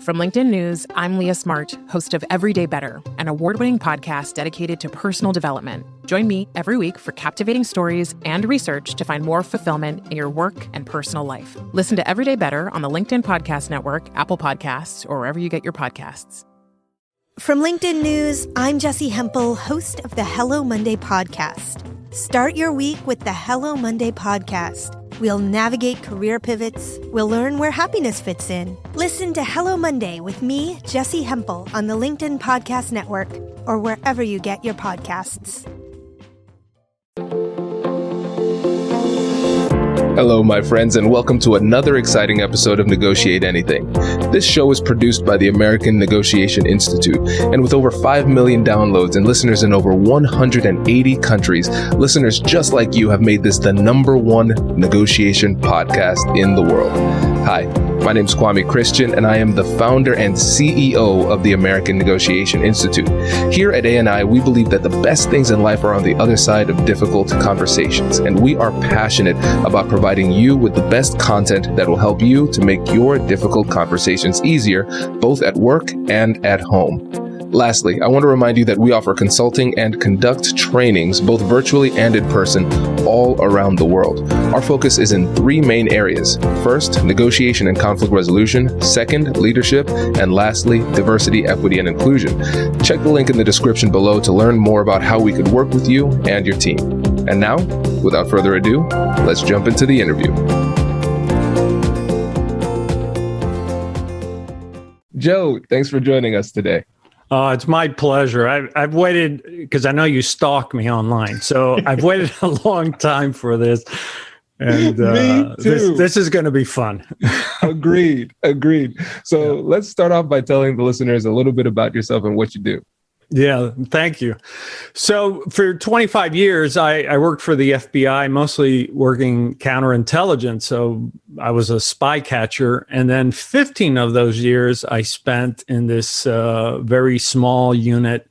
From LinkedIn News, I'm Leah Smart, host of Everyday Better, an award-winning podcast dedicated to personal development. Join me every week for captivating stories and research to find more fulfillment in your work and personal life. Listen to Everyday Better on the LinkedIn Podcast Network, Apple Podcasts, or wherever you get your podcasts. From LinkedIn News, I'm Jessie Hempel, host of the Hello Monday podcast. Start your week with the Hello Monday podcast. We'll navigate career pivots. We'll learn where happiness fits in. Listen to Hello Monday with me, Jessie Hempel, on the LinkedIn Podcast Network or wherever you get your podcasts. Hello, my friends, and welcome to another exciting episode of Negotiate Anything. This show is produced by the American Negotiation Institute, and with over 5 million downloads and listeners in over 180 countries, listeners just like you have made this the #1 negotiation podcast in the world. Hi, my name is Kwame Christian, and I am the founder and CEO of the American Negotiation Institute. Here at ANI, we believe that the best things in life are on the other side of difficult conversations, and we are passionate about providing you with the best content that will help you to make your difficult conversations easier, both at work and at home. Lastly, I want to remind you that we offer consulting and conduct trainings, both virtually and in person, all around the world. Our focus is in 3 main areas. First, negotiation and conflict resolution. Second, leadership. And lastly, diversity, equity, and inclusion. Check the link in the description below to learn more about how we could work with you and your team. And now, without further ado, let's jump into the interview. Joe, thanks for joining us today. It's my pleasure. I've waited because I know you stalk me online, so I've waited a long time for this, and Me too. This is going to be fun. Agreed. So Let's start off by telling the listeners a little bit about yourself and what you do. Yeah, thank you. So for 25 years, I worked for the FBI, mostly working counterintelligence. So I was a spy catcher. And then 15 of those years I spent in this very small unit,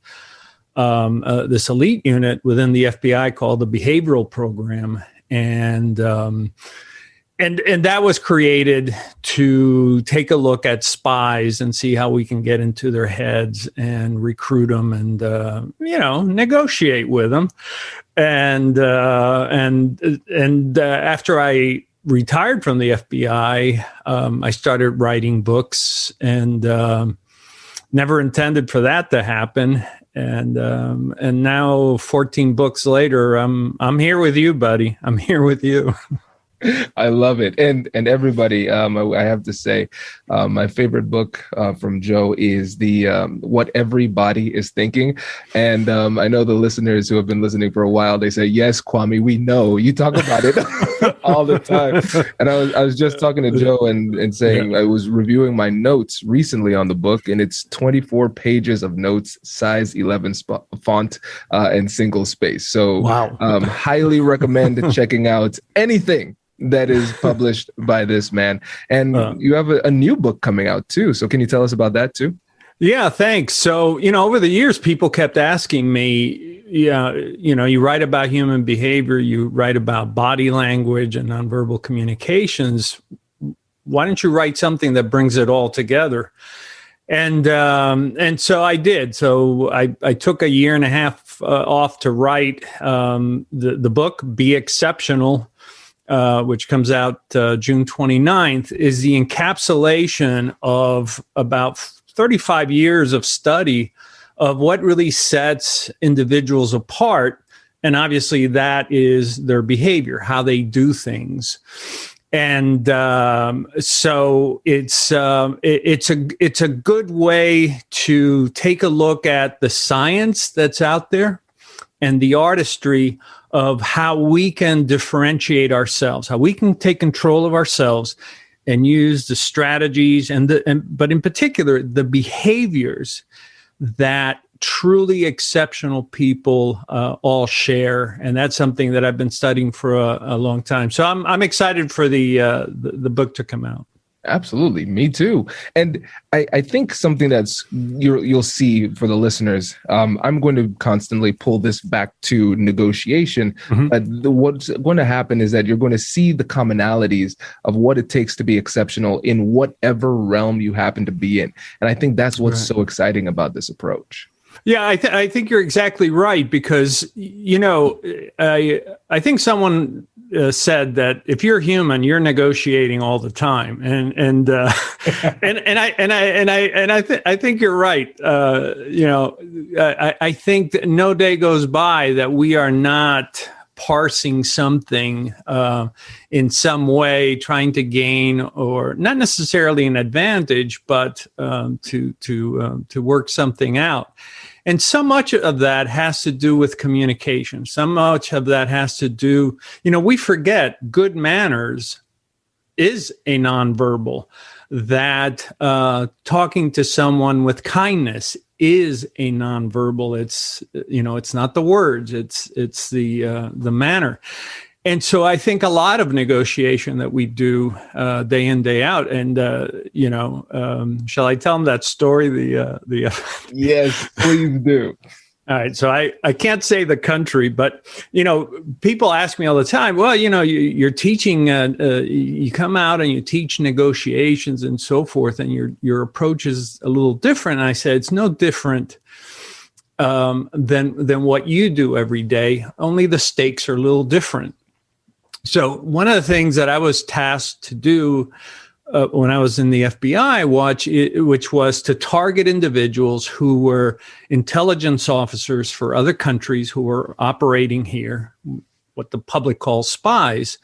this elite unit within the FBI called the Behavioral Program. And that was created to take a look at spies and see how we can get into their heads and recruit them and, negotiate with them. And after I retired from the FBI, I started writing books and never intended for that to happen. And now 14 books later, I'm here with you, buddy. I'm here with you. I love it. And everybody, I have to say, my favorite book from Joe is the What Everybody is Thinking. And I know the listeners who have been listening for a while, they say, yes, Kwame, we know. You talk about it all the time. And I was just talking to Joe and saying I was reviewing my notes recently on the book, and it's 24 pages of notes, size 11 font and single space. So wow. Highly recommend checking out anything that is published by this man. And you have a new book coming out too. So can you tell us about that too? Yeah, thanks. So, over the years, people kept asking me, you write about human behavior, you write about body language and nonverbal communications. Why don't you write something that brings it all together? And so I did. So I took a year and a half off to write the book, Be Exceptional, which comes out June 29th, is the encapsulation of about 35 years of study of what really sets individuals apart. And obviously that is their behavior, how they do things. And so it's a good way to take a look at the science that's out there and the artistry of how we can differentiate ourselves, how we can take control of ourselves and use the strategies but in particular, the behaviors that truly exceptional people all share. And that's something that I've been studying for a long time. So I'm excited for the book to come out. Absolutely. Me too. And I think something that's you'll see for the listeners, I'm going to constantly pull this back to negotiation. But what's going to happen is that you're going to see the commonalities of what it takes to be exceptional in whatever realm you happen to be in. And I think that's what's so exciting about this approach. Yeah, I think you're exactly right, because, I think someone said that if you're human, you're negotiating all the time, and I think you're right. I think that no day goes by that we are not parsing something in some way, trying to gain, or not necessarily an advantage, but to work something out. And so much of that has to do with communication. So much of that has to do, we forget good manners is a nonverbal, that talking to someone with kindness is a nonverbal. It's not the words, it's the manner. And so I think a lot of negotiation that we do day in, day out. And, shall I tell them that story? Yes, please do. All right. So I can't say the country, but, people ask me all the time, well, you're teaching, you come out and you teach negotiations and so forth, and your approach is a little different. And I said, it's no different than what you do every day, only the stakes are a little different. So one of the things that I was tasked to do when I was in the FBI, which was to target individuals who were intelligence officers for other countries who were operating here, what the public calls spies,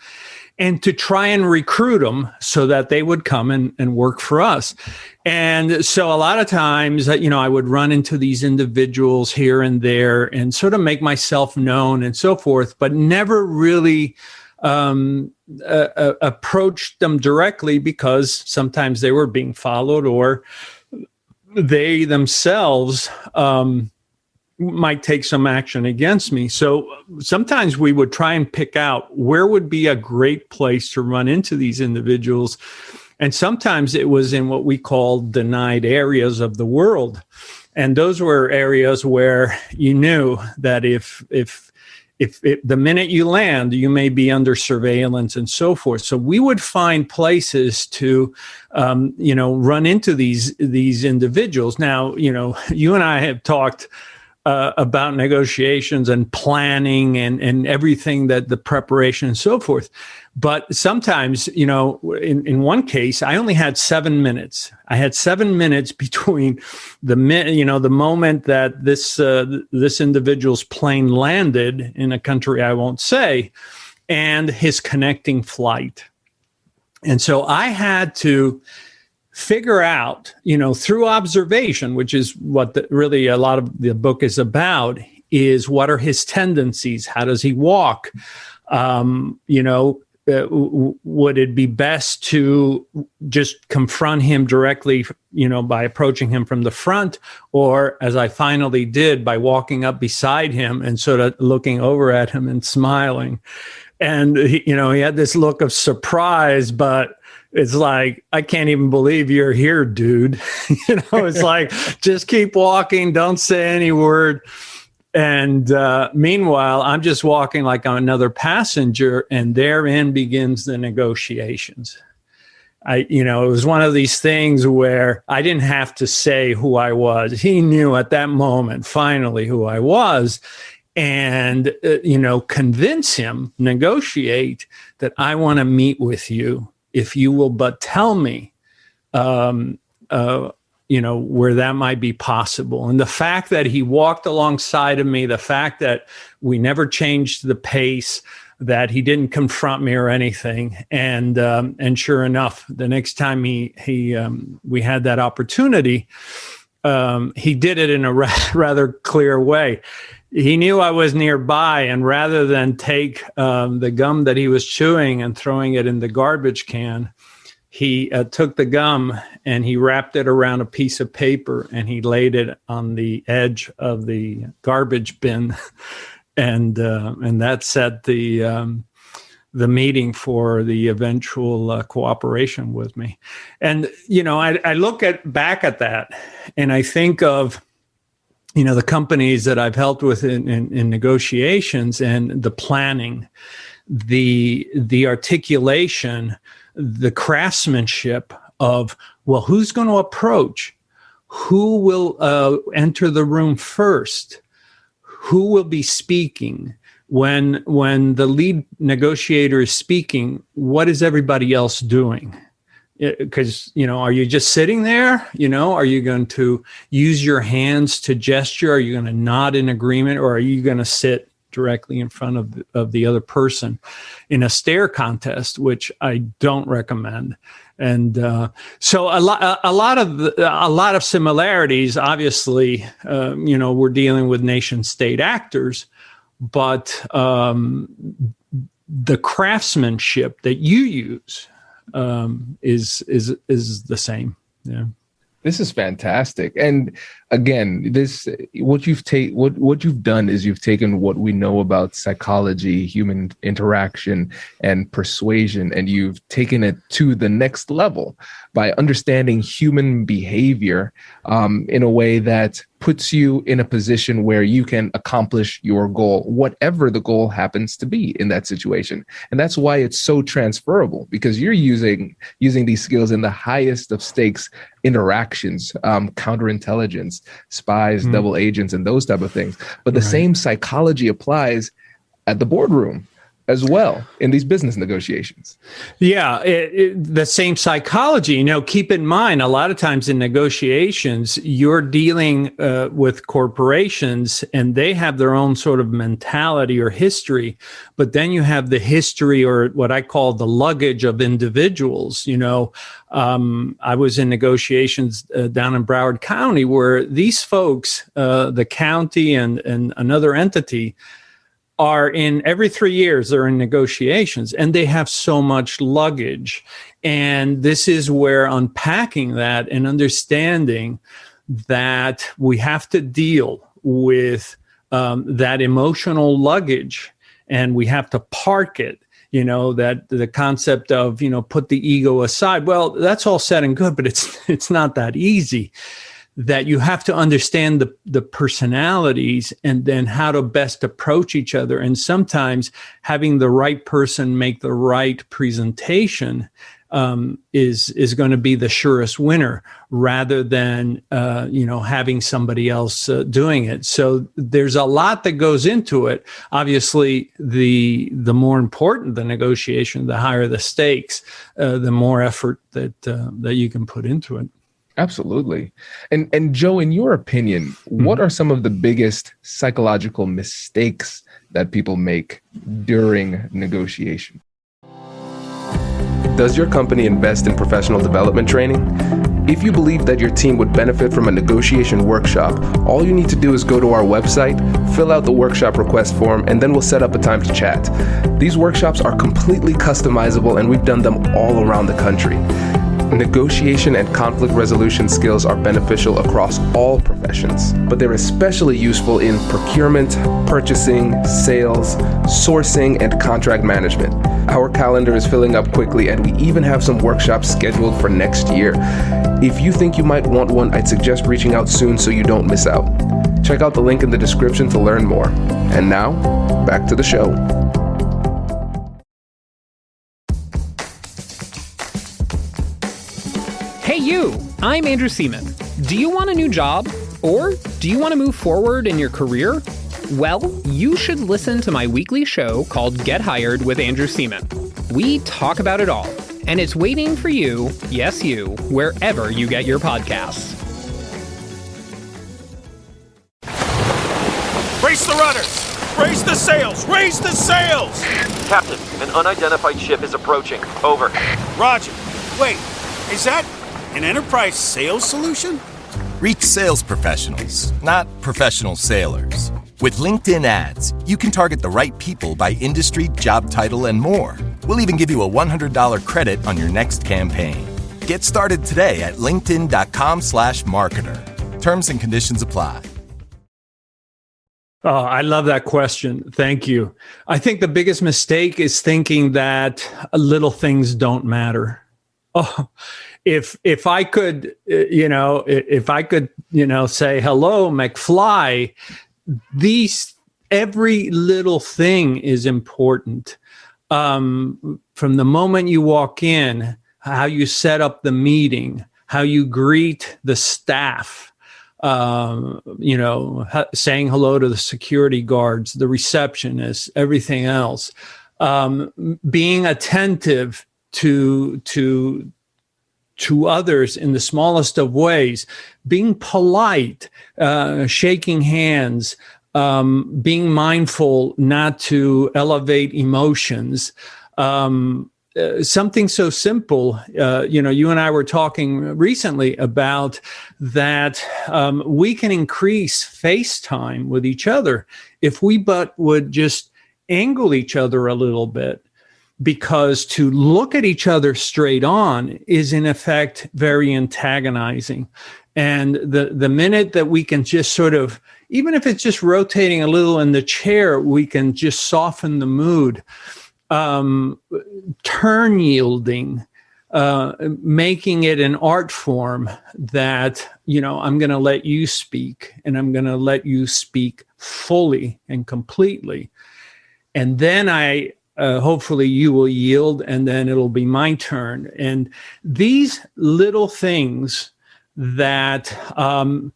and to try and recruit them so that they would come and work for us. And so a lot of times, I would run into these individuals here and there and sort of make myself known and so forth, but never really approached them directly, because sometimes they were being followed, or they themselves might take some action against me. So sometimes we would try and pick out where would be a great place to run into these individuals. And sometimes it was in what we call denied areas of the world. And those were areas where you knew that if the minute you land, you may be under surveillance and so forth. So we would find places to, run into these individuals. Now, you and I have talked about negotiations and planning and everything, that the preparation and so forth. But sometimes, in one case, I only had 7 minutes. I had 7 minutes between the moment that this individual's plane landed in a country I won't say, and his connecting flight. And so I had to figure out, through observation, which is what really a lot of the book is about, is what are his tendencies? How does he walk? Would it be best to just confront him directly, by approaching him from the front, or, as I finally did, by walking up beside him and sort of looking over at him and smiling? And he had this look of surprise, but it's like, I can't even believe you're here, dude. It's like, just keep walking, don't say any word. And meanwhile, I'm just walking like I'm another passenger, and therein begins the negotiations. It was one of these things where I didn't have to say who I was. He knew at that moment, finally, who I was, and, convince him, negotiate that I want to meet with you if you will but tell me, where that might be possible. And the fact that he walked alongside of me, the fact that we never changed the pace, that he didn't confront me or anything. And sure enough, the next time we had that opportunity, he did it in a rather clear way. He knew I was nearby, and rather than take the gum that he was chewing and throwing it in the garbage can, he took the gum and he wrapped it around a piece of paper and he laid it on the edge of the garbage bin, and that set the the meeting for the eventual cooperation with me. And, I look back at that and I think of, the companies that I've helped with in negotiations and the planning, the articulation, the craftsmanship of, well, who's going to approach? Who will enter the room first? Who will be speaking? When the lead negotiator is speaking, what is everybody else doing? Because, are you just sitting there? Are you going to use your hands to gesture? Are you going to nod in agreement? Or are you going to sit directly in front of the other person in a stare contest, which I don't recommend? And so a lot of similarities. Obviously, we're dealing with nation state actors, but the craftsmanship that you use is the same. Yeah. This is fantastic. And again, what you've done is you've taken what we know about psychology, human interaction, and persuasion, and you've taken it to the next level by understanding human behavior in a way that puts you in a position where you can accomplish your goal, whatever the goal happens to be in that situation. And that's why it's so transferable, because you're using these skills in the highest of stakes interactions, counterintelligence, spies, double agents, and those type of things. But the same psychology applies at the boardroom as well in these business negotiations. Yeah, the same psychology. Keep in mind, a lot of times in negotiations, you're dealing with corporations and they have their own sort of mentality or history, but then you have the history, or what I call the luggage, of individuals. I was in negotiations down in Broward County where these folks, the county and another entity, are in every 3 years, they're in negotiations, and they have so much luggage. And this is where unpacking that and understanding that we have to deal with that emotional luggage, and we have to park it. That the concept of, put the ego aside. Well, that's all said and good, but it's not that easy. That you have to understand the personalities and then how to best approach each other. And sometimes having the right person make the right presentation is going to be the surest winner, rather than having somebody else doing it. So there's a lot that goes into it. Obviously, the more important the negotiation, the higher the stakes, the more effort that you can put into it. Absolutely. And Joe, in your opinion, what are some of the biggest psychological mistakes that people make during negotiation? Does your company invest in professional development training? If you believe that your team would benefit from a negotiation workshop, all you need to do is go to our website, fill out the workshop request form, and then we'll set up a time to chat. These workshops are completely customizable, and we've done them all around the country. Negotiation and conflict resolution skills are beneficial across all professions, but they're especially useful in procurement, purchasing, sales, sourcing, and contract management. Our calendar is filling up quickly, and we even have some workshops scheduled for next year. If you think you might want one, I'd suggest reaching out soon so you don't miss out. Check out the link in the description to learn more. And now, back to the show. Hey you, I'm Andrew Seaman. Do you want a new job? Or do you want to move forward in your career? Well, you should listen to my weekly show called Get Hired with Andrew Seaman. We talk about it all, and it's waiting for you, yes you, wherever you get your podcasts. Brace the rudders! Raise the sails! Raise the sails! Captain, an unidentified ship is approaching. Over. Roger. Wait, is that an enterprise sales solution? Reach sales professionals, not professional sailors. With LinkedIn ads, you can target the right people by industry, job title, and more. We'll even give you a $100 credit on your next campaign. Get started today at linkedin.com/marketer. Terms and conditions apply. Oh, I love that question. Thank you. I think the biggest mistake is thinking that little things don't matter. Oh, if I could, if I could, say hello, McFly, every little thing is important. From the moment you walk in, how you set up the meeting, how you greet the staff, saying hello to the security guards, the receptionists, everything else, being attentive to others in the smallest of ways, being polite, shaking hands, being mindful not to elevate emotions. Something so simple, you and I were talking recently about that we can increase face time with each other if we would just angle each other a little bit, because to look at each other straight on is in effect very antagonizing. And the minute that we can just sort of, even if it's just rotating a little in the chair, we can just soften the mood. Turn yielding, making it an art form that, I'm going to let you speak, and I'm going to let you speak fully and completely. And then hopefully you will yield, and then it'll be my turn. And these little things that, I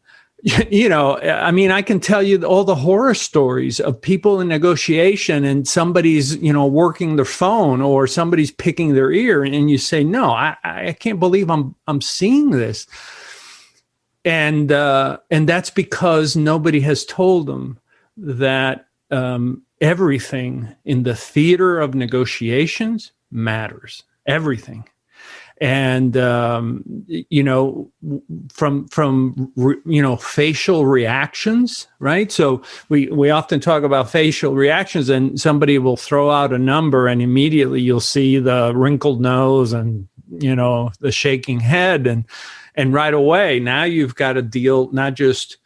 can tell you all the horror stories of people in negotiation, and somebody's, working their phone, or somebody's picking their ear, and you say, no, I can't believe I'm seeing this. And that's because nobody has told them that everything in the theater of negotiations matters. Everything. And, from facial reactions, right? So we often talk about facial reactions, and somebody will throw out a number, and immediately you'll see the wrinkled nose and, the shaking head. And right away, now you've got to deal not just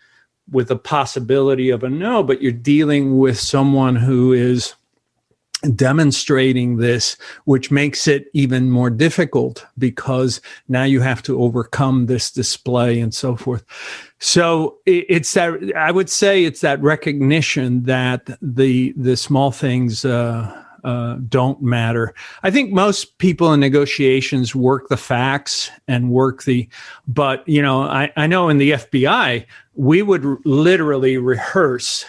with the possibility of a no, but you're dealing with someone who is demonstrating this, which makes it even more difficult, because now you have to overcome this display and so forth. So it's that, I would say it's that recognition that the small things don't matter. I think most people in negotiations work the facts and but I know in the FBI, we would literally rehearse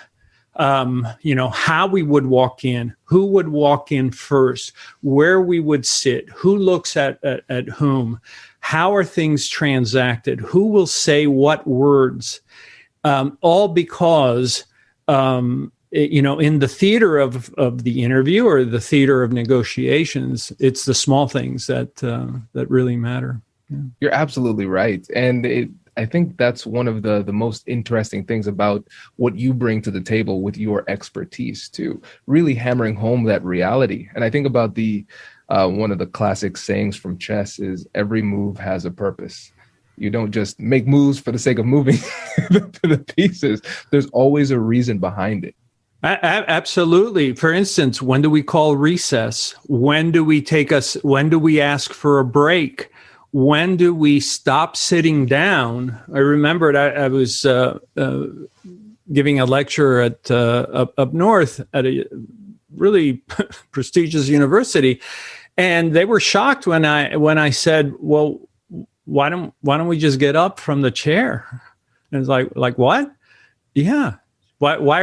how we would walk in, who would walk in first, where we would sit, who looks at whom, how are things transacted, who will say what words, all because, in the theater of the interview, or the theater of negotiations, it's the small things that really matter. Yeah. You're absolutely right. And I think that's one of the most interesting things about what you bring to the table with your expertise too, really hammering home that reality. And I think about one of the classic sayings from chess is every move has a purpose. You don't just make moves for the sake of moving the pieces. There's always a reason behind it. Absolutely. For instance, when do we call recess? When do we ask for a break? When do we stop sitting down? I remembered I was giving a lecture at up north at a really prestigious university, and they were shocked when I said, "Well, why don't we just get up from the chair?" And it's like what? Yeah. Why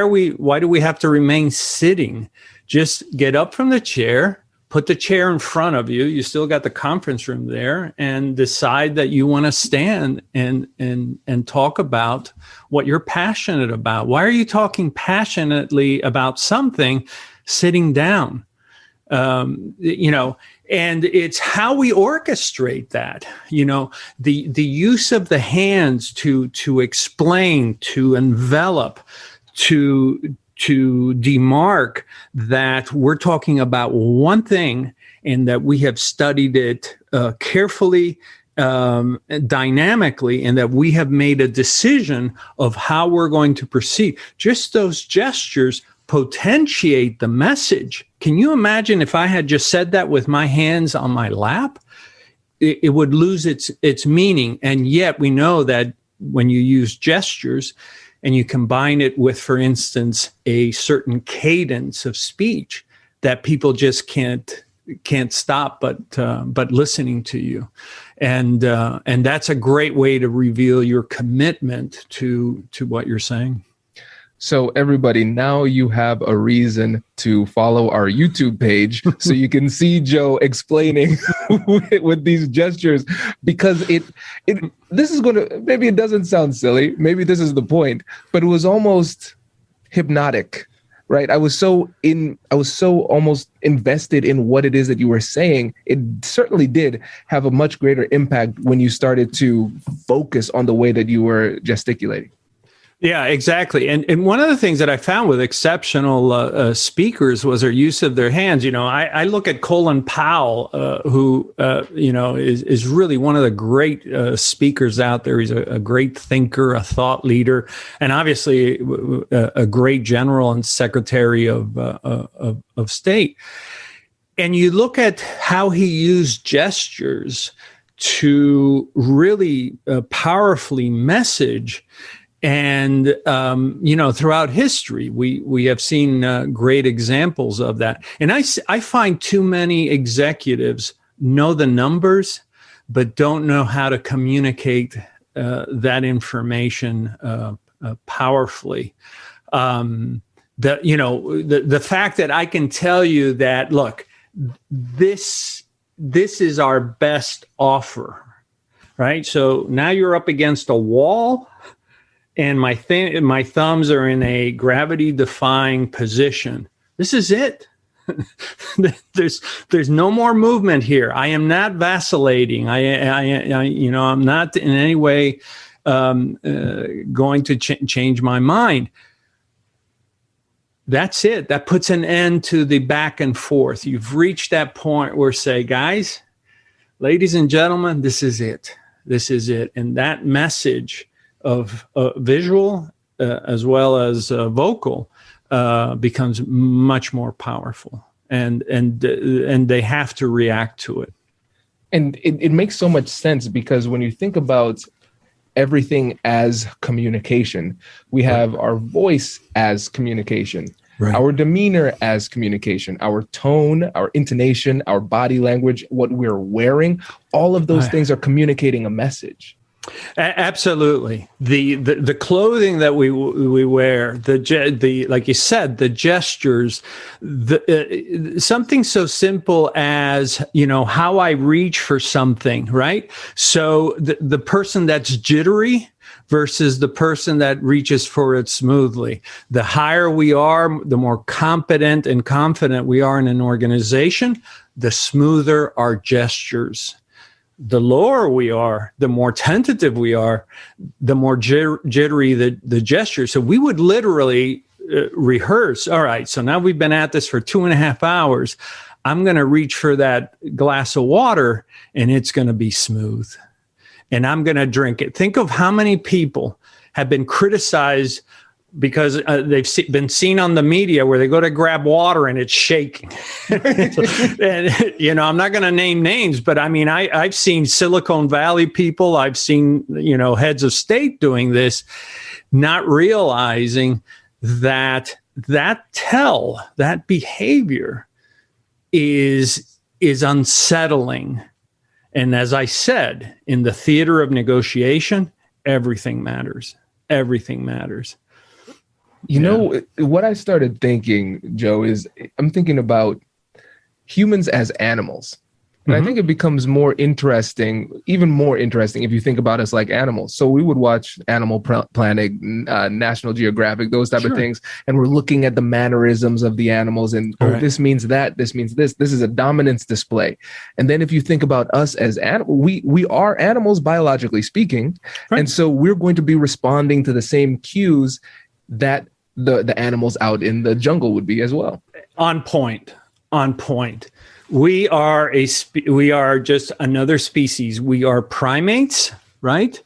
do we have to remain sitting? Just get up from the chair. Put the chair in front of you. You still got the conference room there, and decide that you want to stand and talk about what you're passionate about. Why are you talking passionately about something sitting down? And it's how we orchestrate that, the use of the hands to explain, to envelop, to demark that we're talking about one thing, and that we have studied it carefully dynamically, and that we have made a decision of how we're going to proceed. Just those gestures potentiate the message. Can you imagine if I had just said that with my hands on my lap? It would lose its meaning. And yet we know that when you use gestures and you combine it with, for instance, a certain cadence of speech, that people just can't stop but listening to you. And that's a great way to reveal your commitment to what you're saying. So everybody, now you have a reason to follow our YouTube page so you can see Joe explaining with these gestures, because this is going to, maybe it doesn't sound silly, maybe this is the point, but it was almost hypnotic, right? I was so almost invested in what it is that you were saying. It certainly did have a much greater impact when you started to focus on the way that you were gesticulating. Yeah, exactly. And one of the things that I found with exceptional speakers was their use of their hands. I look at Colin Powell, who, is really one of the great speakers out there. He's a great thinker, a thought leader, and obviously a great general and secretary of state. And you look at how he used gestures to really powerfully message. And, throughout history, we have seen great examples of that. And I find too many executives know the numbers, but don't know how to communicate that information powerfully. The fact that I can tell you that, look, this is our best offer, right? So now you're up against a wall. And my thumbs are in a gravity-defying position. This is it. There's no more movement here. I am not vacillating. I'm not in any way going to change my mind. That's it. That puts an end to the back and forth. You've reached that point where, say, guys, ladies and gentlemen, this is it. This is it. And that message of visual as well as vocal becomes much more powerful, and they have to react to it. And it makes so much sense, because when you think about everything as communication, we have our voice as communication, right, our demeanor as communication, our tone, our intonation, our body language, what we're wearing, all of those things are communicating a message. Absolutely. The clothing that we wear, the like you said, the gestures, something so simple as, how I reach for something, right? So the person that's jittery versus the person that reaches for it smoothly. The higher we are, the more competent and confident we are in an organization, the smoother our gestures. The lower we are, the more tentative we are, the more jittery the gesture. So we would literally rehearse. All right, so now we've been at this for 2.5 hours. I'm going to reach for that glass of water, and it's going to be smooth. And I'm going to drink it. Think of how many people have been criticized because they've been seen on the media where they go to grab water and it's shaking. And, I'm not going to name names, but I mean, I've seen Silicon Valley people, I've seen, heads of state doing this, not realizing that behavior is unsettling. And as I said, in the theater of negotiation, everything matters. Everything matters. What I started thinking, Joe, is I'm thinking about humans as animals. And I think it becomes even more interesting if you think about us like animals. So we would watch Animal Planet, National Geographic, those type of things. And we're looking at the mannerisms of the animals and, this means that, this means this. This is a dominance display. And then if you think about us as animals, we are animals biologically speaking. Right. And so we're going to be responding to the same cues that the animals out in the jungle would be as well. On point. We are we are just another species. We are primates, right?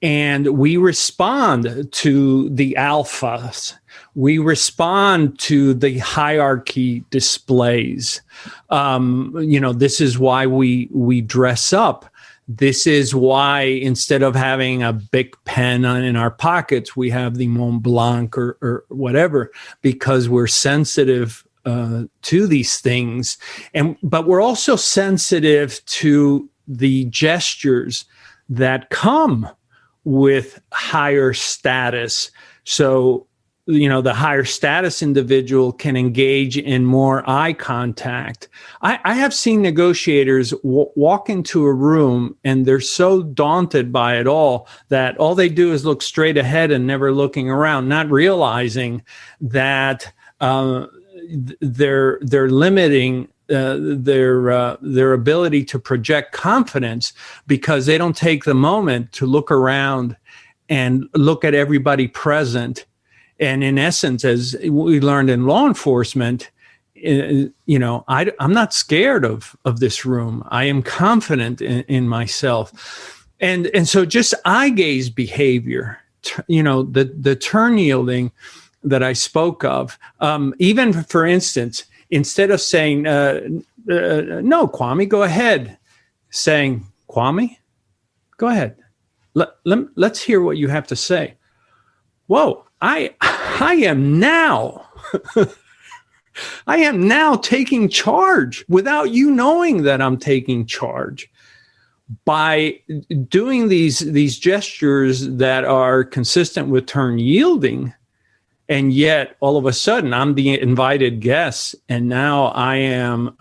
And we respond to the alphas. We respond to the hierarchy displays. This is why we dress up. This is why instead of having a big pen in our pockets, we have the Mont Blanc or whatever, because we're sensitive to these things. But we're also sensitive to the gestures that come with higher status. So, the higher status individual can engage in more eye contact. I have seen negotiators walk into a room and they're so daunted by it all that all they do is look straight ahead and never looking around, not realizing that they're limiting their ability to project confidence because they don't take the moment to look around and look at everybody present. And in essence, as we learned in law enforcement, I'm not scared of this room. I am confident in myself. And so just eye gaze behavior, the turn yielding that I spoke of, even for instance, instead of saying, no, Kwame, go ahead, saying, Kwame, go ahead. Let's hear what you have to say. Whoa, I am now, I am now taking charge without you knowing that I'm taking charge. By doing these gestures that are consistent with turn yielding, and yet all of a sudden I'm the invited guest, and now I am,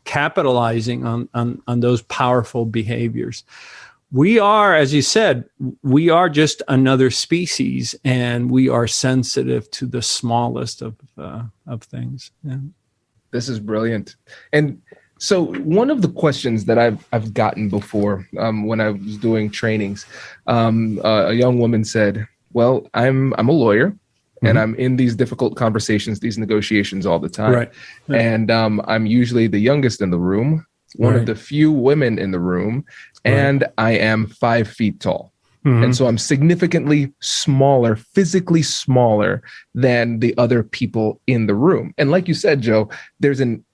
capitalizing on those powerful behaviors. We are, as you said, we are just another species, and we are sensitive to the smallest of things. Yeah. This is brilliant. And so one of the questions that I've gotten before when I was doing trainings, a young woman said, "Well, I'm a lawyer, and I'm in these difficult conversations, these negotiations all the time, right. And I'm usually the youngest in the room, one of the few women in the room, and I am 5 feet tall." And so I'm significantly smaller, physically smaller than the other people in the room. And like you said, Joe,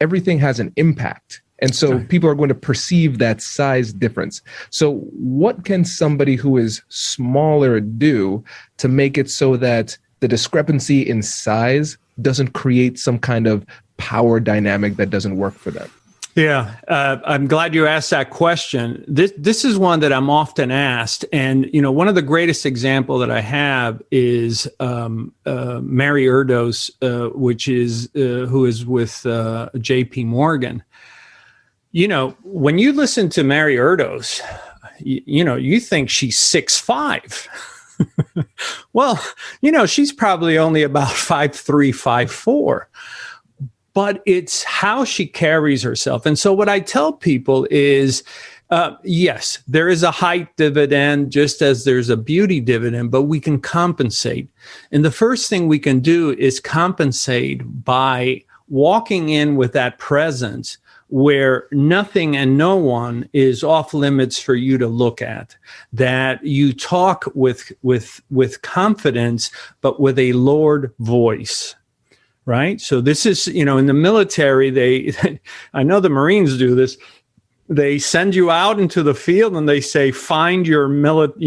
everything has an impact. And so people are going to perceive that size difference. So what can somebody who is smaller do to make it so that the discrepancy in size doesn't create some kind of power dynamic that doesn't work for them? Yeah, I'm glad you asked that question. This is one that I'm often asked, and one of the greatest example that I have is Mary Erdos, who is with J.P. Morgan. When you listen to Mary Erdos, you think she's 6'5". Well, she's probably only about 5'3", 5'4". But it's how she carries herself. And so what I tell people is, yes, there is a height dividend, just as there's a beauty dividend, but we can compensate. And the first thing we can do is compensate by walking in with that presence where nothing and no one is off limits for you to look at, that you talk with confidence, but with a lowered voice. Right. So this is, in the military, I know the Marines do this. They send you out into the field and they say, find your Marine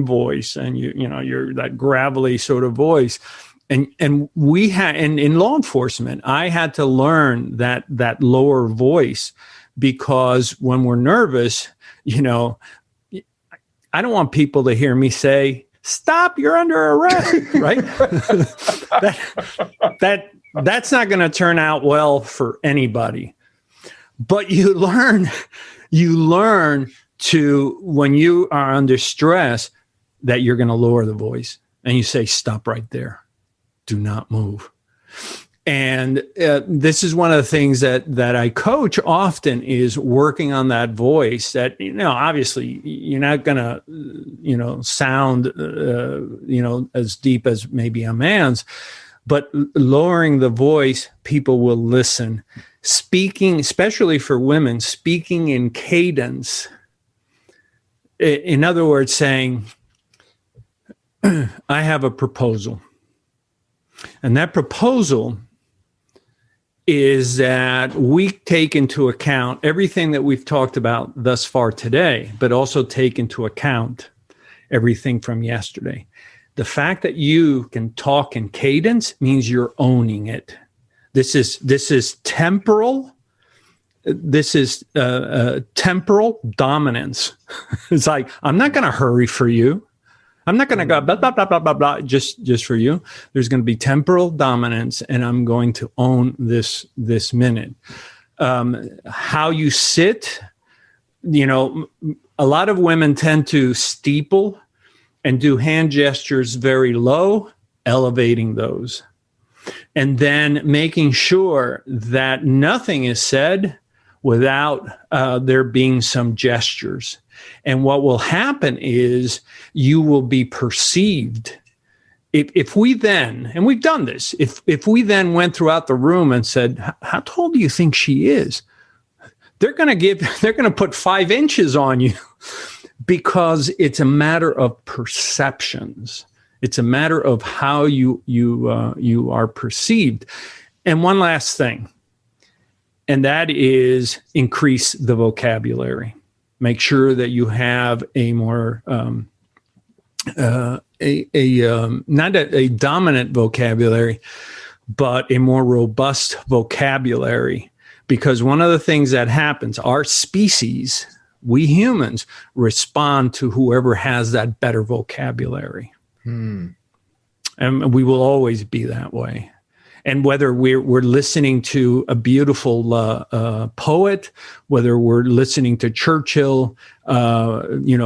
voice and your that gravelly sort of voice. And we had, and in law enforcement, I had to learn that lower voice, because when we're nervous, I don't want people to hear me say, "Stop, you're under arrest," right? That's not going to turn out well for anybody. But you learn to, when you are under stress, that you're going to lower the voice and you say, "Stop right there. Do not move." And this is one of the things that I coach often, is working on that voice that, obviously you're not going to, sound, as deep as maybe a man's, but lowering the voice, people will listen. Speaking, especially for women, speaking in cadence. In other words, saying, I have a proposal. And that proposal is that we take into account everything that we've talked about thus far today, but also take into account everything from yesterday. The fact that you can talk in cadence means you're owning it. This is temporal. This is temporal dominance. It's like, I'm not going to hurry for you. I'm not going to go blah, blah, blah, blah, blah, blah, just for you. There's going to be temporal dominance, and I'm going to own this minute. How you sit, a lot of women tend to steeple and do hand gestures very low, elevating those. And then making sure that nothing is said without there being some gestures. And what will happen is you will be perceived. If we then, and we've done this, if we then went throughout the room and said, how tall do you think she is? They're going to put 5 inches on you because it's a matter of perceptions. It's a matter of how you are perceived. And one last thing, and that is increase the vocabulary. Make sure that you have a more not a dominant vocabulary, but a more robust vocabulary. Because one of the things that happens, our species, we humans, respond to whoever has that better vocabulary. And we will always be that way. And whether we're listening to a beautiful poet, whether we're listening to Churchill, the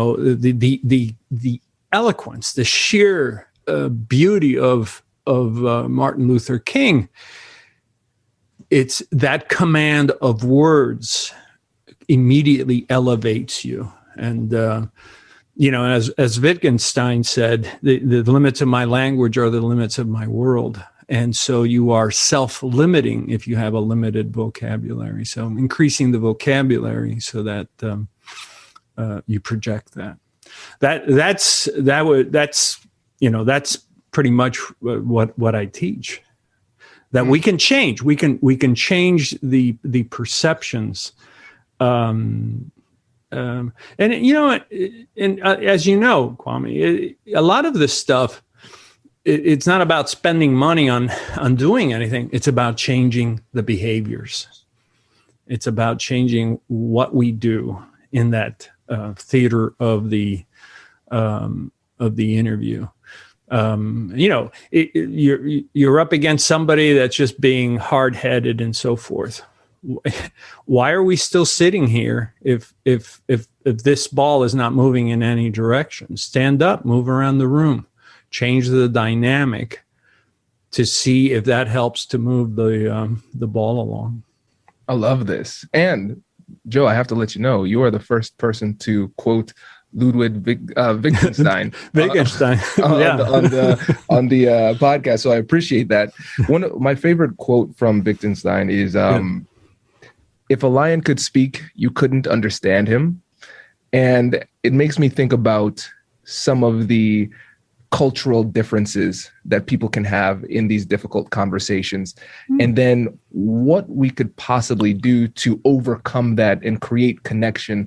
eloquence, the sheer beauty of Martin Luther King, it's that command of words immediately elevates you. And as Wittgenstein said, the limits of my language are the limits of my world. And so you are self-limiting if you have a limited vocabulary. So increasing the vocabulary so that you project that. That's pretty much what I teach. That we can change. We can change the perceptions. And as you know, Kwame, a lot of this stuff, it's not about spending money on doing anything. It's about changing the behaviors. It's about changing what we do in that theater of the interview. You're up against somebody that's just being hard-headed and so forth. Why are we still sitting here if this ball is not moving in any direction? Stand up, move around the room. Change the dynamic to see if that helps to move the ball along. I love this. And Joe, I have to let you know, you are the first person to quote Ludwig Wittgenstein on the podcast. So I appreciate that. One of my favorite quote from Wittgenstein is, if a lion could speak, you couldn't understand him. And it makes me think about some of the cultural differences that people can have in these difficult conversations, and then what we could possibly do to overcome that and create connection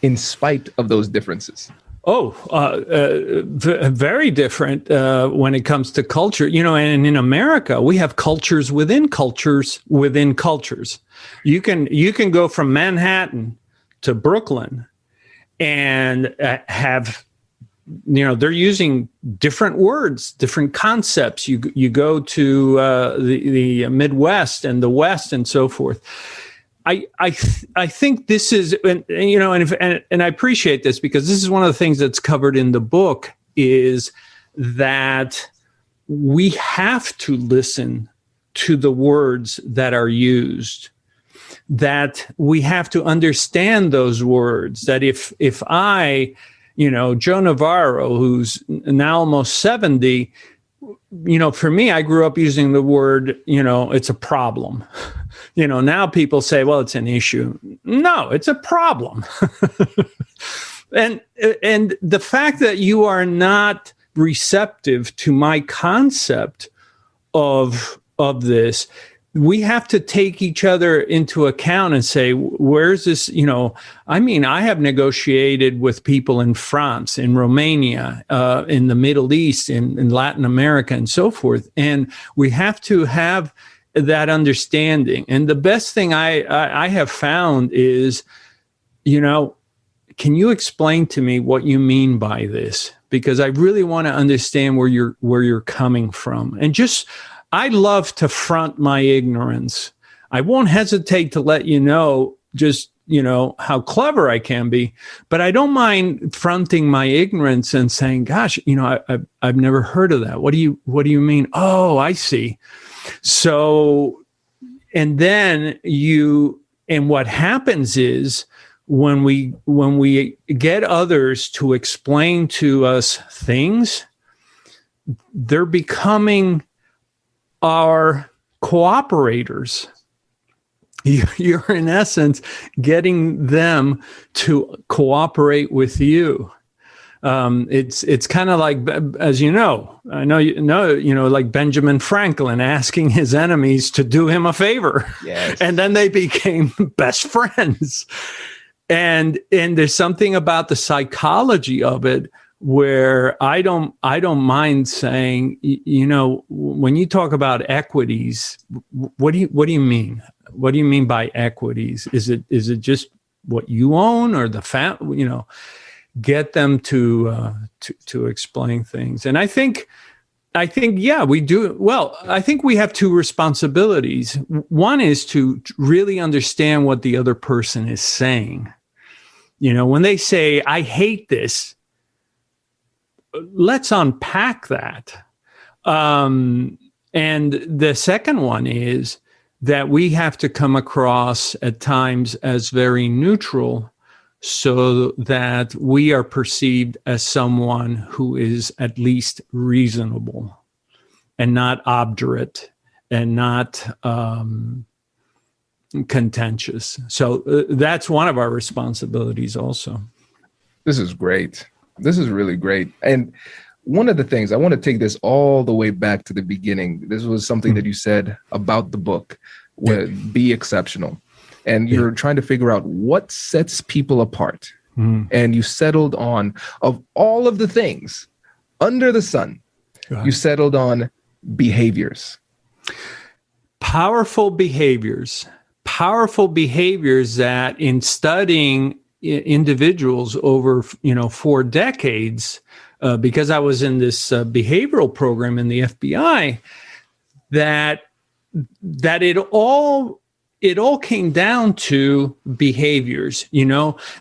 in spite of those differences. Very different when it comes to culture. And in America, we have cultures within cultures within cultures. You can go from Manhattan to Brooklyn and have, they're using different words, different concepts. You go to the Midwest and the West and so forth. I think this is, and I appreciate this because this is one of the things that's covered in the book, is that we have to listen to the words that are used, that we have to understand those words, that if I, Joe Navarro, who's now almost 70, for me, I grew up using the word, it's a problem. Now people say, well, it's an issue. No, it's a problem. And the fact that you are not receptive to my concept of this, we have to take each other into account and say, where's this? I have negotiated with people in France, in Romania, in the Middle East, in Latin America, and so forth. And we have to have that understanding. And the best thing I have found is, can you explain to me what you mean by this? Because I really want to understand where you're coming from. And I love to front my ignorance. I won't hesitate to let you know how clever I can be, but I don't mind fronting my ignorance and saying, gosh, I've never heard of that. What do you mean? Oh, I see. So, and then what happens is when we get others to explain to us things, they're becoming are cooperators. You're in essence getting them to cooperate with you. It's kind of like, as like Benjamin Franklin asking his enemies to do him a favor. Yes. And then they became best friends. And there's something about the psychology of it where I don't mind saying, when you talk about equities, what do you mean? What do you mean by equities? Is it just what you own or the family? Get them to explain things. And I think, yeah, we do. Well, I think we have two responsibilities. One is to really understand what the other person is saying. When they say, I hate this, let's unpack that. And the second one is that we have to come across at times as very neutral so that we are perceived as someone who is at least reasonable and not obdurate and not contentious. So that's one of our responsibilities also. This is great. This is really great. And one of the things, I want to take this all the way back to the beginning. This was something that you said about the book, Be Exceptional. And you're trying to figure out what sets people apart. And you settled on, of all of the things under the sun, you settled on behaviors. Powerful behaviors that in studying individuals over 4 decades, because I was in this behavioral program in the FBI, that it all came down to behaviors.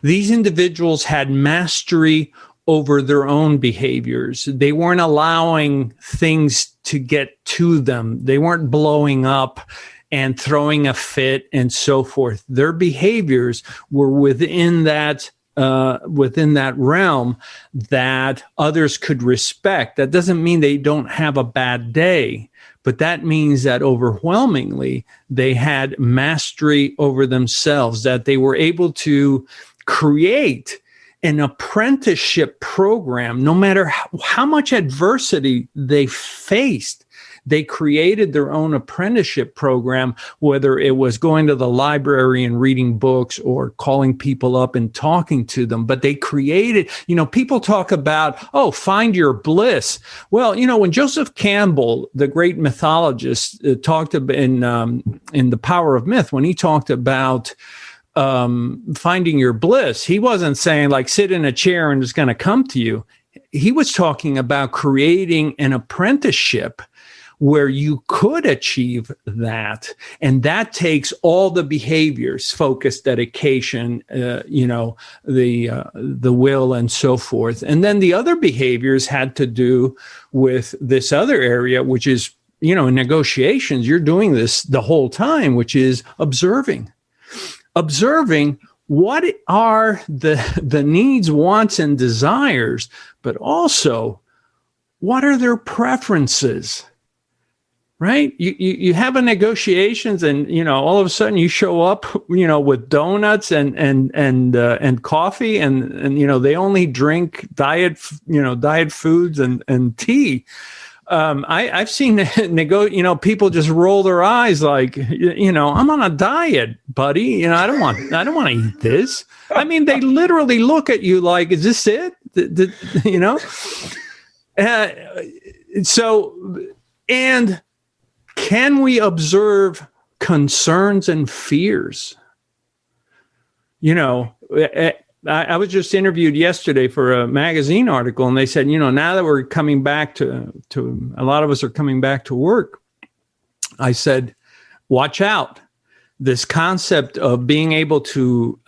These individuals had mastery over their own behaviors. They weren't allowing things to get to them. They weren't blowing up and throwing a fit and so forth. Their behaviors were within that realm that others could respect. That doesn't mean they don't have a bad day, but that means that overwhelmingly they had mastery over themselves, that they were able to create an apprenticeship program. No matter how much adversity they faced, they created their own apprenticeship program, whether it was going to the library and reading books or calling people up and talking to them. But they created, people talk about, find your bliss. Well, when Joseph Campbell, the great mythologist, talked about in The Power of Myth, when he talked about finding your bliss, he wasn't saying like sit in a chair and it's going to come to you. He was talking about creating an apprenticeship where you could achieve that. And that takes all the behaviors, focus, dedication, the will and so forth. And then the other behaviors had to do with this other area, which is, in negotiations, you're doing this the whole time, which is observing what are the needs, wants, and desires, but also what are their preferences? Right? You have a negotiations, and all of a sudden you show up, with donuts and coffee, and they only drink diet foods and tea. I've seen people just roll their eyes like, I'm on a diet, buddy. I don't want to eat this. I mean, they literally look at you like, is this it? And can we observe concerns and fears? I was just interviewed yesterday for a magazine article, and they said, now that we're coming back to a lot of us are coming back to work. I said, watch out. This concept of being able to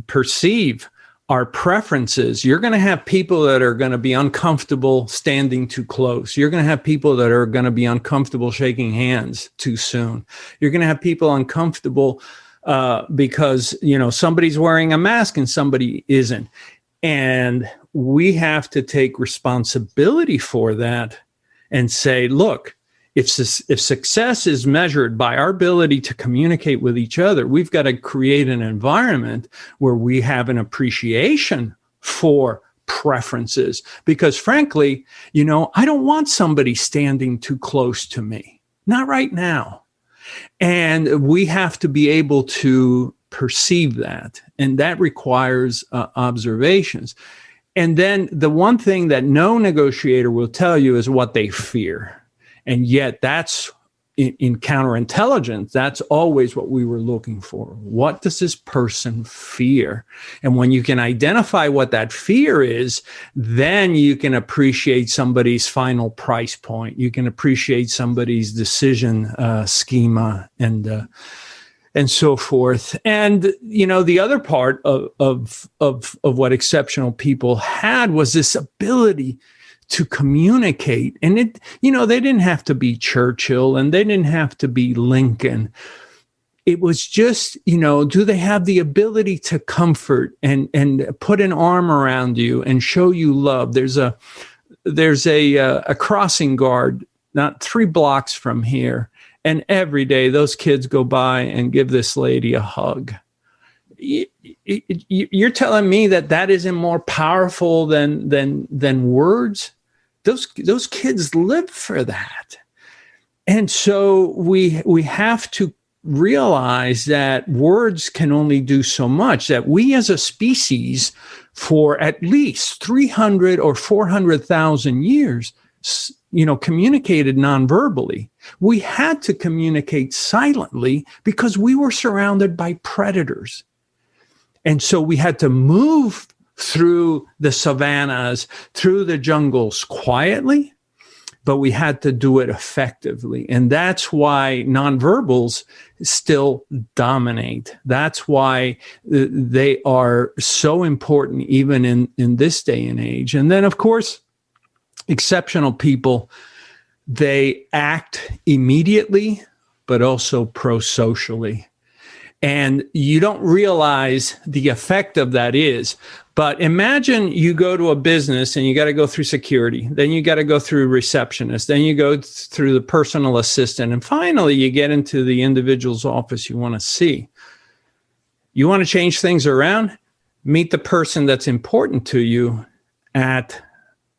perceive our preferences, you're going to have people that are going to be uncomfortable standing too close. You're going to have people that are going to be uncomfortable shaking hands too soon. You're going to have people uncomfortable because, somebody's wearing a mask and somebody isn't. And we have to take responsibility for that and say, look, if success is measured by our ability to communicate with each other, we've got to create an environment where we have an appreciation for preferences. Because frankly, I don't want somebody standing too close to me. Not right now. And we have to be able to perceive that. And that requires observations. And then the one thing that no negotiator will tell you is what they fear. And yet that's in counterintelligence, that's always what we were looking for. What does this person fear? And when you can identify what that fear is, then you can appreciate somebody's final price point. You can appreciate somebody's decision schema and so forth. And, the other part of what exceptional people had was this ability to communicate. And they didn't have to be Churchill and they didn't have to be Lincoln. It was just, do they have the ability to comfort and put an arm around you and show you love? There's a crossing guard not 3 blocks from here. And every day those kids go by and give this lady a hug. You're telling me that isn't more powerful than words? Those kids live for that. And so we have to realize that words can only do so much, that we as a species for at least 300 or 400,000 years, communicated non-verbally. We had to communicate silently because we were surrounded by predators. And so we had to move through the savannas, through the jungles quietly, but we had to do it effectively. And that's why nonverbals still dominate. That's why they are so important even in this day and age. And then, of course, exceptional people, they act immediately, but also pro-socially. And you don't realize the effect of that is. But imagine you go to a business and you got to go through security. Then you got to go through receptionist. Then you go through the personal assistant. And finally, you get into the individual's office you want to see. You want to change things around? Meet the person that's important to you at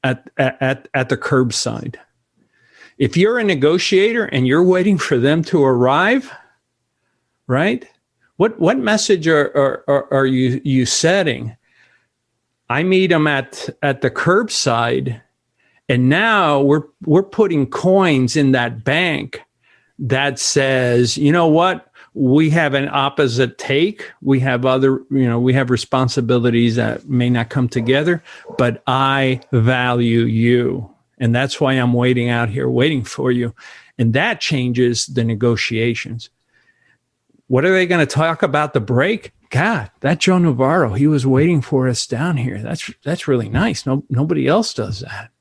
the curbside. If you're a negotiator and you're waiting for them to arrive, right? What message are you setting? I meet them at the curbside, and now we're putting coins in that bank that says, you know what? We have an opposite take. We have we have responsibilities that may not come together, but I value you. And that's why I'm waiting out here, waiting for you. And that changes the negotiations. What are they going to talk about the break? God, that Joe Navarro, he was waiting for us down here. That's really nice. Nobody else does that.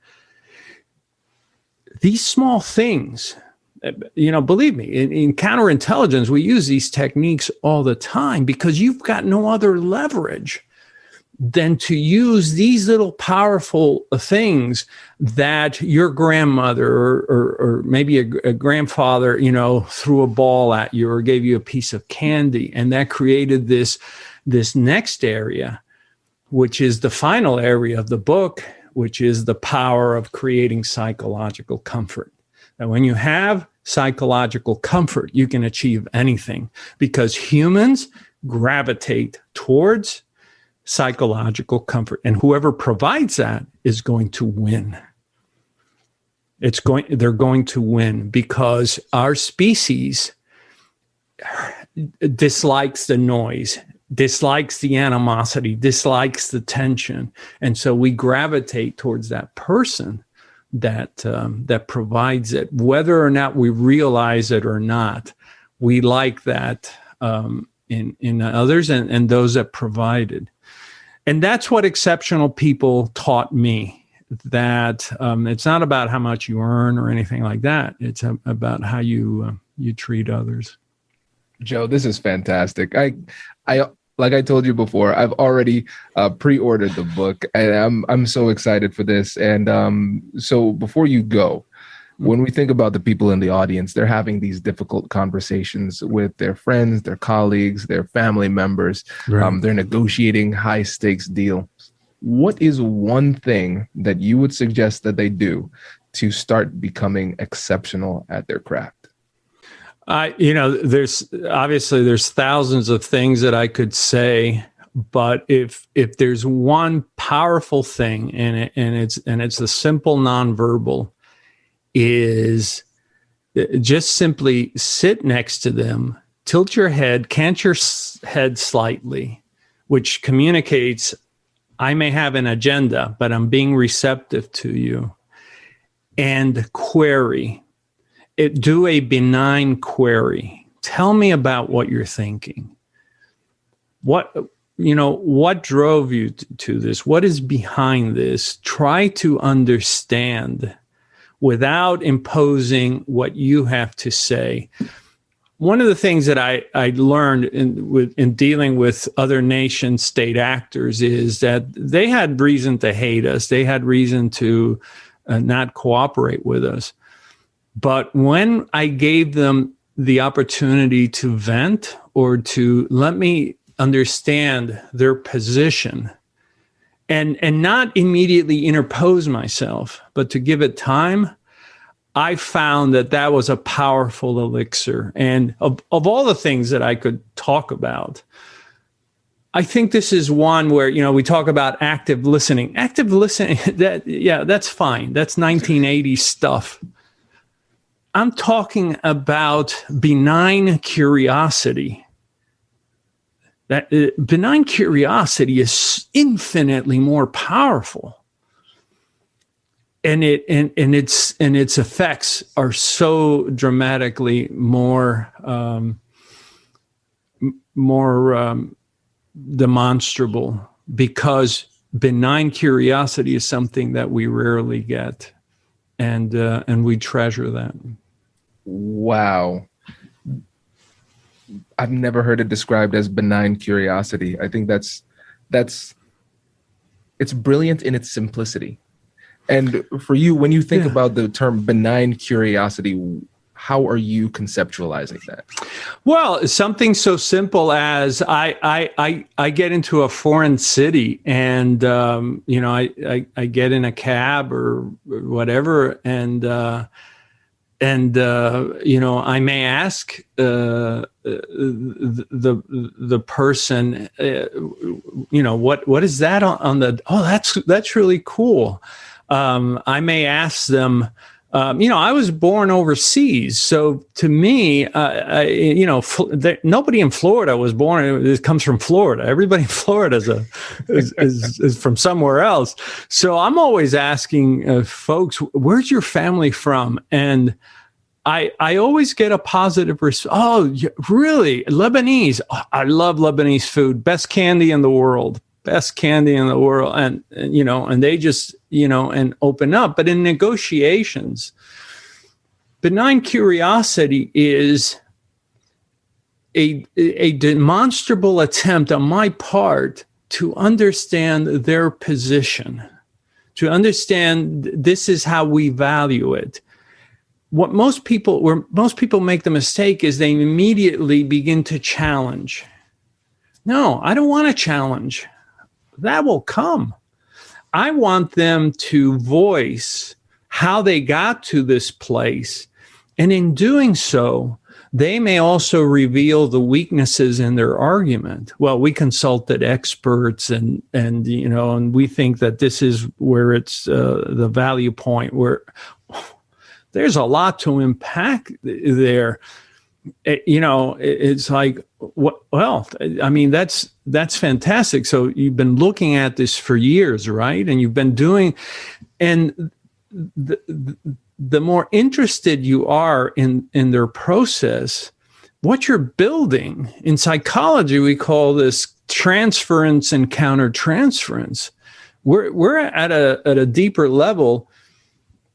These small things, believe me, in counterintelligence, we use these techniques all the time because you've got no other leverage. than to use these little powerful things that your grandmother or maybe a grandfather, threw a ball at you or gave you a piece of candy. And that created this next area, which is the final area of the book, which is the power of creating psychological comfort. And when you have psychological comfort, you can achieve anything, because humans gravitate towards psychological comfort, and whoever provides that is going to win. They're going to win, because our species dislikes the noise, dislikes the animosity, dislikes the tension, and so we gravitate towards that person that provides it, whether or not we realize it or not. We like that in others and those that provide it. And that's what exceptional people taught me, that it's not about how much you earn or anything like that. It's about how you treat others. Joe, this is fantastic. I like I told you before, I've already pre-ordered the book, and I'm so excited for this. And so before you go, when we think about the people in the audience, they're having these difficult conversations with their friends, their colleagues, their family members. Right. They're negotiating high stakes deals. What is one thing that you would suggest that they do to start becoming exceptional at their craft? There's thousands of things that I could say, but if there's one powerful thing, and it's a simple nonverbal, is just simply sit next to them, tilt your head, cant your head slightly, which communicates, I may have an agenda, but I'm being receptive to you, and query. Do a benign query. Tell me about what you're thinking. What drove you to this? What is behind this? Try to understand without imposing what you have to say. One of the things that I learned in dealing with other nation state actors is that they had reason to hate us. They had reason to not cooperate with us. But when I gave them the opportunity to vent or to let me understand their position, and not immediately interpose myself, but to give it time, I found that was a powerful elixir. And of all the things that I could talk about, I think this is one where, we talk about active listening. Active listening, that's fine. That's 1980s stuff. I'm talking about benign curiosity. That benign curiosity is infinitely more powerful, and its effects are so dramatically more demonstrable, because benign curiosity is something that we rarely get, and we treasure that. Wow. I've never heard it described as benign curiosity. I think it's brilliant in its simplicity. And for you, when you think about the term benign curiosity, how are you conceptualizing that? Well, something so simple as I get into a foreign city, and I get in a cab or whatever, and I may ask the person, what is that on the? Oh, that's really cool. I may ask them. I was born overseas, so to me, nobody in Florida was born. It comes from Florida. Everybody in Florida is from somewhere else. So I'm always asking folks, "Where's your family from?" And I always get a positive response. Oh, really? Lebanese? Oh, I love Lebanese food. Best candy in the world. And they just, and open up. But in negotiations, benign curiosity is a demonstrable attempt on my part to understand their position, to understand this is how we value it. Where most people make the mistake is they immediately begin to challenge. No, I don't want to challenge. That will come. I want them to voice how they got to this place. And in doing so, they may also reveal the weaknesses in their argument. Well, we consulted experts and we think that this is where it's the value point, where there's a lot to unpack there. It's like, well, I mean, that's fantastic. So you've been looking at this for years, right? And you've been doing, and the more interested you are in their process, what you're building in psychology, we call this transference and countertransference. We're at a deeper level.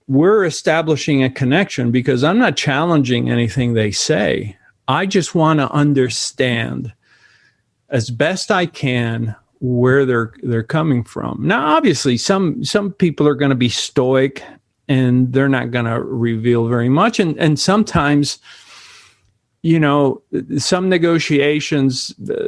We're establishing a connection because I'm not challenging anything they say. I just want to understand as best I can where they're coming from. Now, obviously, some people are going to be stoic and they're not going to reveal very much. And sometimes, some negotiations, they're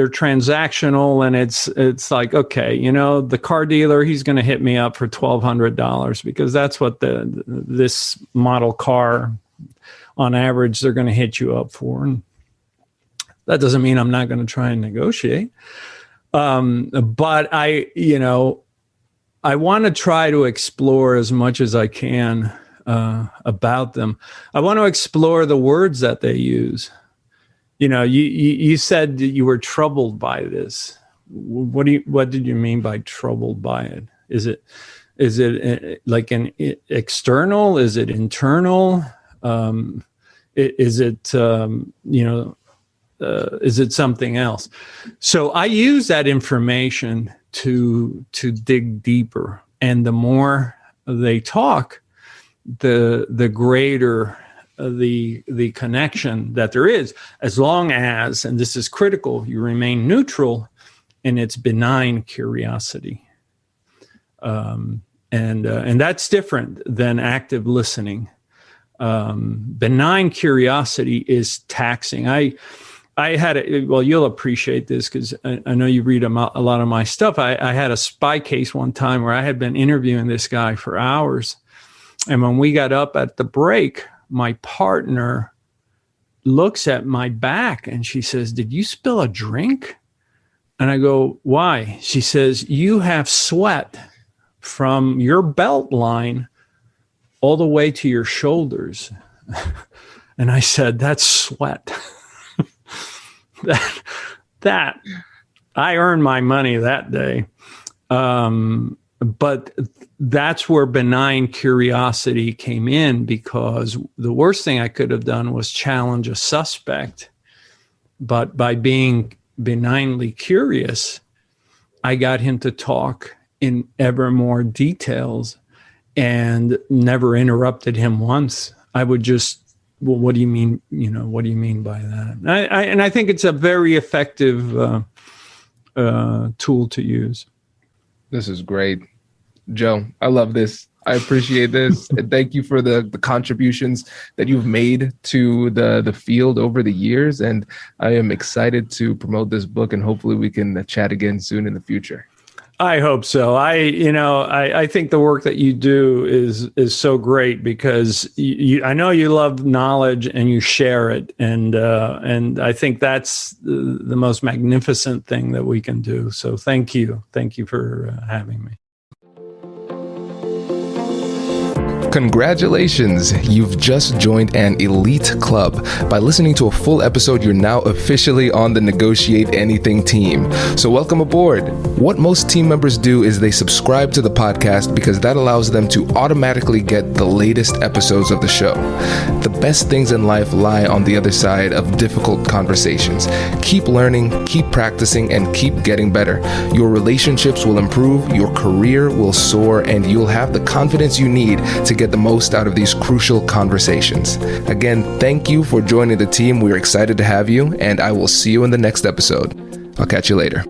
transactional, and it's like, okay, the car dealer, he's going to hit me up for $1,200 because that's what this model car, on average, they're going to hit you up for. And that doesn't mean I'm not going to try and negotiate. But I want to try to explore as much as I can about them. I want to explore the words that they use. You said that you were troubled by this. What did you mean by troubled by it? Is it like an external? Is it internal? Is it something else? So I use that information to dig deeper, and the more they talk, the greater the connection that there is, as long as, and this is critical, you remain neutral and it's benign curiosity. And that's different than active listening. Benign curiosity is taxing. I had you'll appreciate this because I know you read a lot of my stuff. I had a spy case one time where I had been interviewing this guy for hours. And when we got up at the break, my partner looks at my back and she says, "Did you spill a drink?" And I go, "Why?" She says, "You have sweat from your belt line all the way to your shoulders." And I said, "That's sweat." that I earned my money that day. But that's where benign curiosity came in, because the worst thing I could have done was challenge a suspect. But by being benignly curious, I got him to talk in ever more details and never interrupted him once. I would just, "Well, what do you mean? What do you mean by that?" And I think it's a very effective tool to use. This is great. Joe, I love this. I appreciate this. And thank you for the contributions that you've made to the field over the years. And I am excited to promote this book, and hopefully we can chat again soon in the future. I hope so. I think the work that you do is so great because I know you love knowledge and you share it, and I think that's the most magnificent thing that we can do. So thank you for having me. Congratulations, you've just joined an elite club. By listening to a full episode, you're now officially on the Negotiate Anything team. So welcome aboard. What most team members do is they subscribe to the podcast because that allows them to automatically get the latest episodes of the show. The best things in life lie on the other side of difficult conversations. Keep learning, keep practicing, and keep getting better. Your relationships will improve, your career will soar, and you'll have the confidence you need to get the most out of these crucial conversations. Again, thank you for joining the team. We're excited to have you, and I will see you in the next episode. I'll catch you later.